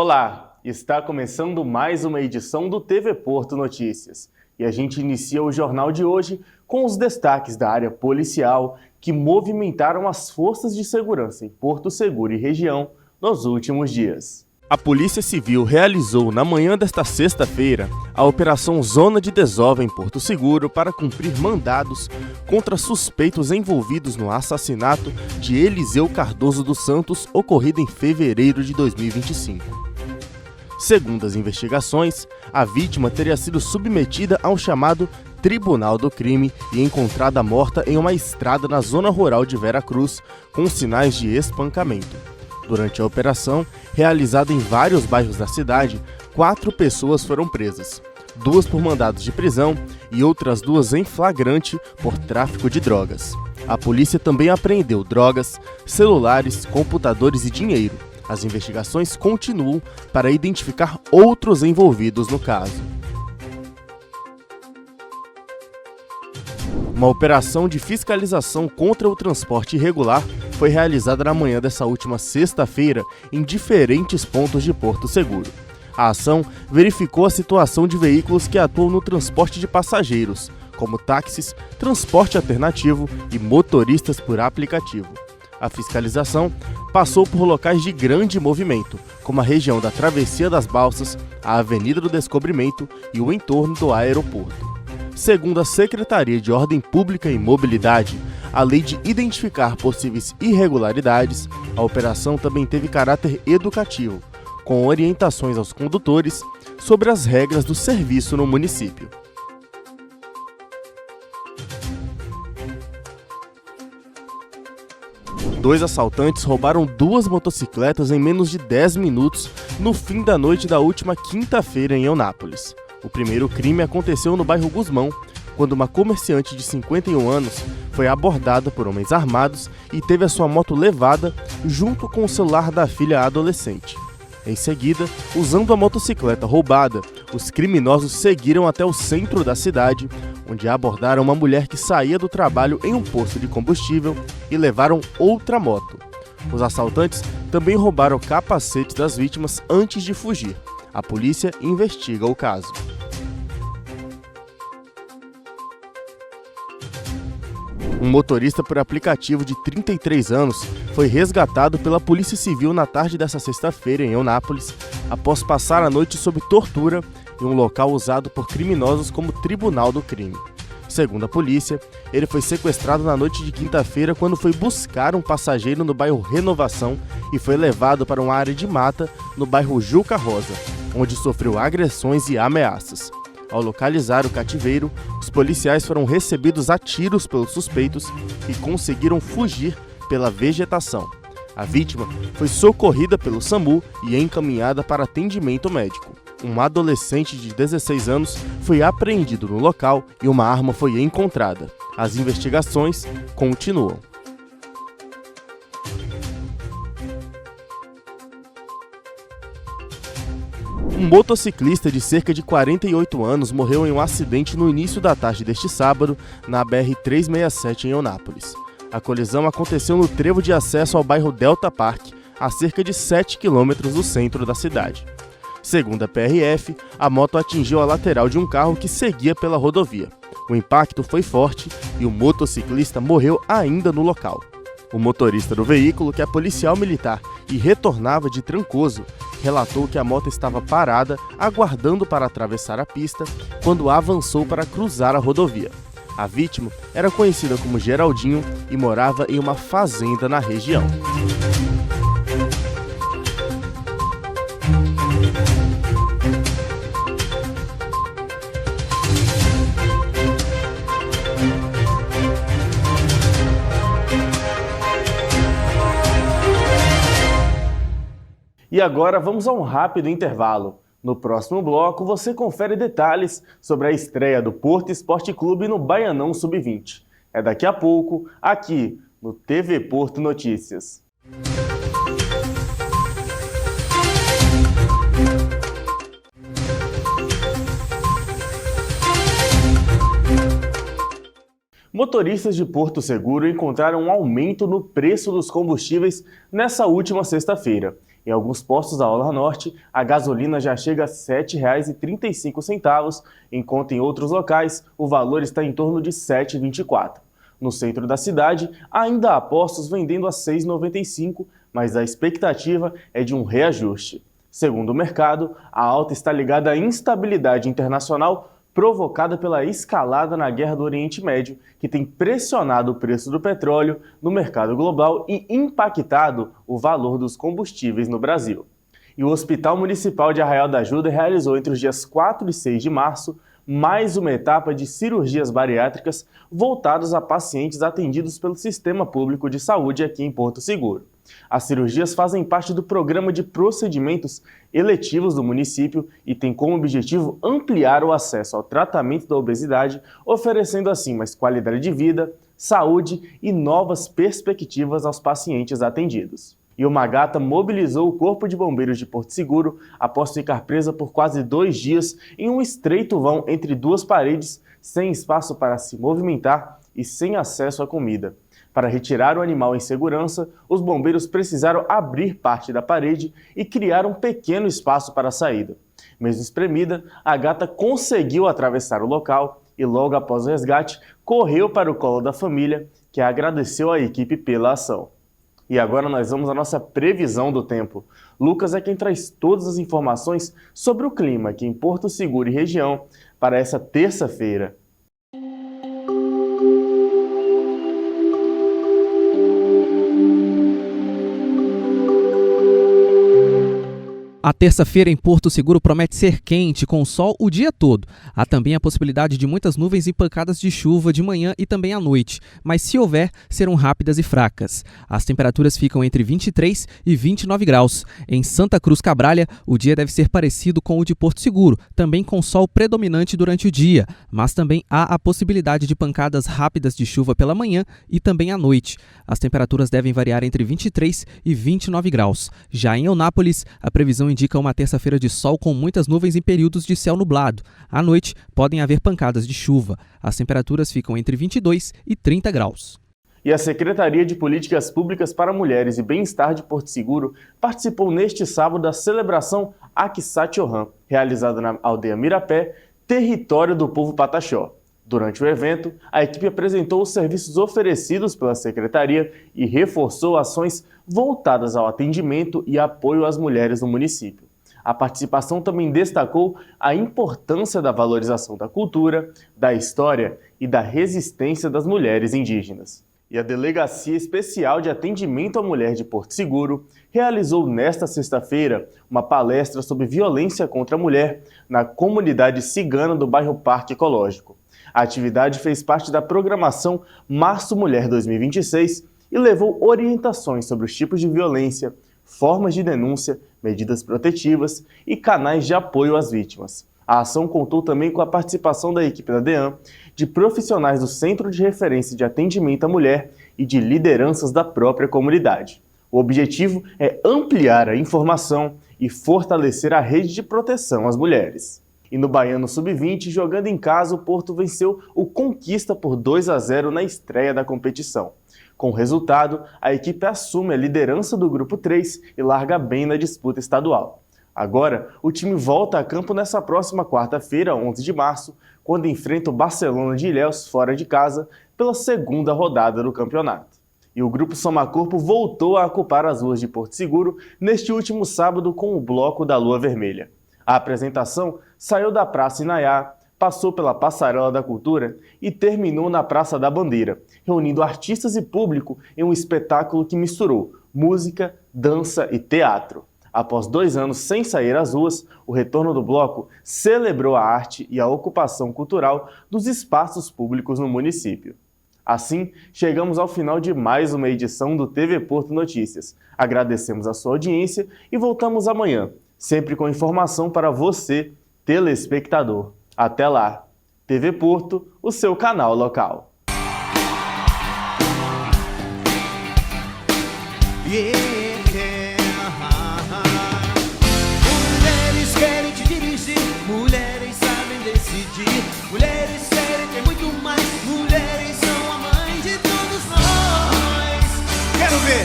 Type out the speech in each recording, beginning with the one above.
Olá, está começando mais uma edição do TV Porto Notícias. E a gente inicia o jornal de hoje com os destaques da área policial que movimentaram as forças de segurança em Porto Seguro e região nos últimos dias. A Polícia Civil realizou na manhã desta sexta-feira a Operação Zona de Desova em Porto Seguro para cumprir mandados contra suspeitos envolvidos no assassinato de Eliseu Cardoso dos Santos, ocorrido em fevereiro de 2025. Segundo as investigações, a vítima teria sido submetida a um chamado Tribunal do Crime e encontrada morta em uma estrada na zona rural de Veracruz, com sinais de espancamento. Durante a operação, realizada em vários bairros da cidade, 4 pessoas foram presas, 2 por mandados de prisão e outras 2 em flagrante por tráfico de drogas. A polícia também apreendeu drogas, celulares, computadores e dinheiro. As investigações continuam para identificar outros envolvidos no caso. Uma operação de fiscalização contra o transporte irregular foi realizada na manhã dessa última sexta-feira em diferentes pontos de Porto Seguro. A ação verificou a situação de veículos que atuam no transporte de passageiros, como táxis, transporte alternativo e motoristas por aplicativo. A fiscalização passou por locais de grande movimento, como a região da Travessia das Balsas, a Avenida do Descobrimento e o entorno do aeroporto. Segundo a Secretaria de Ordem Pública e Mobilidade, além de identificar possíveis irregularidades, a operação também teve caráter educativo, com orientações aos condutores sobre as regras do serviço no município. Dois assaltantes roubaram 2 motocicletas em menos de 10 minutos no fim da noite da última quinta-feira em Eunápolis. O primeiro crime aconteceu no bairro Gusmão, quando uma comerciante de 51 anos foi abordada por homens armados e teve a sua moto levada junto com o celular da filha adolescente. Em seguida, usando a motocicleta roubada, os criminosos seguiram até o centro da cidade, onde abordaram uma mulher que saía do trabalho em um posto de combustível e levaram outra moto. Os assaltantes também roubaram capacetes das vítimas antes de fugir. A polícia investiga o caso. Um motorista por aplicativo de 33 anos foi resgatado pela Polícia Civil na tarde desta sexta-feira em Eunápolis, após passar a noite sob tortura em um local usado por criminosos como Tribunal do Crime. Segundo a polícia, ele foi sequestrado na noite de quinta-feira quando foi buscar um passageiro no bairro Renovação e foi levado para uma área de mata no bairro Juca Rosa, onde sofreu agressões e ameaças. Ao localizar o cativeiro, os policiais foram recebidos a tiros pelos suspeitos e conseguiram fugir pela vegetação. A vítima foi socorrida pelo SAMU e encaminhada para atendimento médico. Um adolescente de 16 anos foi apreendido no local e uma arma foi encontrada. As investigações continuam. Um motociclista de cerca de 48 anos morreu em um acidente no início da tarde deste sábado, na BR-367 em Eunápolis. A colisão aconteceu no trevo de acesso ao bairro Delta Park, a cerca de 7 quilômetros do centro da cidade. Segundo a PRF, a moto atingiu a lateral de um carro que seguia pela rodovia. O impacto foi forte e o motociclista morreu ainda no local. O motorista do veículo, que é policial militar e retornava de Trancoso, relatou que a moto estava parada, aguardando para atravessar a pista, quando avançou para cruzar a rodovia. A vítima era conhecida como Geraldinho e morava em uma fazenda na região. E agora vamos a um rápido intervalo. No próximo bloco você confere detalhes sobre a estreia do Porto Esporte Clube no Baianão Sub-20. É daqui a pouco, aqui no TV Porto Notícias. Motoristas de Porto Seguro encontraram um aumento no preço dos combustíveis nessa última sexta-feira. Em alguns postos da Orla Norte, a gasolina já chega a R$ 7,35, enquanto em outros locais o valor está em torno de R$ 7,24. No centro da cidade, ainda há postos vendendo a R$ 6,95, mas a expectativa é de um reajuste. Segundo o mercado, a alta está ligada à instabilidade internacional provocada pela escalada na guerra do Oriente Médio, que tem pressionado o preço do petróleo no mercado global e impactado o valor dos combustíveis no Brasil. E o Hospital Municipal de Arraial da Ajuda realizou entre os dias 4 e 6 de março mais uma etapa de cirurgias bariátricas voltadas a pacientes atendidos pelo Sistema Público de Saúde aqui em Porto Seguro. As cirurgias fazem parte do programa de procedimentos eletivos do município e têm como objetivo ampliar o acesso ao tratamento da obesidade, oferecendo assim mais qualidade de vida, saúde e novas perspectivas aos pacientes atendidos. E uma gata mobilizou o Corpo de Bombeiros de Porto Seguro após ficar presa por quase 2 dias em um estreito vão entre 2 paredes, sem espaço para se movimentar e sem acesso à comida. Para retirar o animal em segurança, os bombeiros precisaram abrir parte da parede e criar um pequeno espaço para a saída. Mesmo espremida, a gata conseguiu atravessar o local e, logo após o resgate, correu para o colo da família, que agradeceu à equipe pela ação. E agora nós vamos à nossa previsão do tempo. Lucas é quem traz todas as informações sobre o clima aqui em Porto Seguro e região para essa terça-feira. A terça-feira em Porto Seguro promete ser quente, com sol o dia todo. Há também a possibilidade de muitas nuvens e pancadas de chuva de manhã e também à noite, mas se houver, serão rápidas e fracas. As temperaturas ficam entre 23 e 29 graus. Em Santa Cruz Cabralha, o dia deve ser parecido com o de Porto Seguro, também com sol predominante durante o dia, mas também há a possibilidade de pancadas rápidas de chuva pela manhã e também à noite. As temperaturas devem variar entre 23 e 29 graus. Já em Eunápolis, a previsão indica uma terça-feira de sol com muitas nuvens em períodos de céu nublado. À noite, podem haver pancadas de chuva. As temperaturas ficam entre 22 e 30 graus. E a Secretaria de Políticas Públicas para Mulheres e Bem-Estar de Porto Seguro participou neste sábado da celebração Aksat-Johan, realizada na aldeia Mirapé, território do povo Pataxó. Durante o evento, a equipe apresentou os serviços oferecidos pela Secretaria e reforçou ações voltadas ao atendimento e apoio às mulheres no município. A participação também destacou a importância da valorização da cultura, da história e da resistência das mulheres indígenas. E a Delegacia Especial de Atendimento à Mulher de Porto Seguro realizou nesta sexta-feira uma palestra sobre violência contra a mulher na comunidade cigana do bairro Parque Ecológico. A atividade fez parte da programação Março Mulher 2026 e levou orientações sobre os tipos de violência, formas de denúncia, medidas protetivas e canais de apoio às vítimas. A ação contou também com a participação da equipe da DEAN, de profissionais do Centro de Referência de Atendimento à Mulher e de lideranças da própria comunidade. O objetivo é ampliar a informação e fortalecer a rede de proteção às mulheres. E no Baiano Sub-20, jogando em casa, o Porto venceu o Conquista por 2-0 na estreia da competição. Com o resultado, a equipe assume a liderança do Grupo 3 e larga bem na disputa estadual. Agora, o time volta a campo nessa próxima quarta-feira, 11 de março, quando enfrenta o Barcelona de Ilhéus fora de casa pela segunda rodada do campeonato. E o Grupo Somacorpo voltou a ocupar as ruas de Porto Seguro neste último sábado com o Bloco da Lua Vermelha. A apresentação saiu da Praça Inaiá, passou pela Passarela da Cultura e terminou na Praça da Bandeira, reunindo artistas e público em um espetáculo que misturou música, dança e teatro. Após 2 anos sem sair às ruas, o retorno do bloco celebrou a arte e a ocupação cultural dos espaços públicos no município. Assim, chegamos ao final de mais uma edição do TV Porto Notícias. Agradecemos a sua audiência e voltamos amanhã, sempre com informação para você, telespectador. Até lá! TV Porto, o seu canal local. Mulheres querem te dirigir, mulheres sabem decidir, mulheres querem ter muito mais, mulheres são a mãe de todos nós. Quero ver!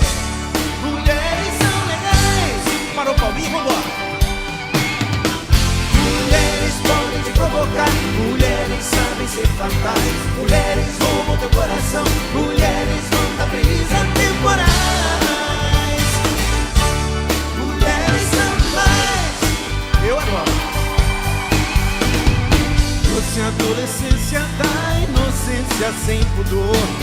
Mulheres são legais, palminha e vambora. Mulheres podem te provocar, mulheres sabem ser fatais, mulheres roubam teu coração, mulheres vão dar brisa temporais. Mulheres são mais. Eu agora. Doce adolescência da inocência sem pudor.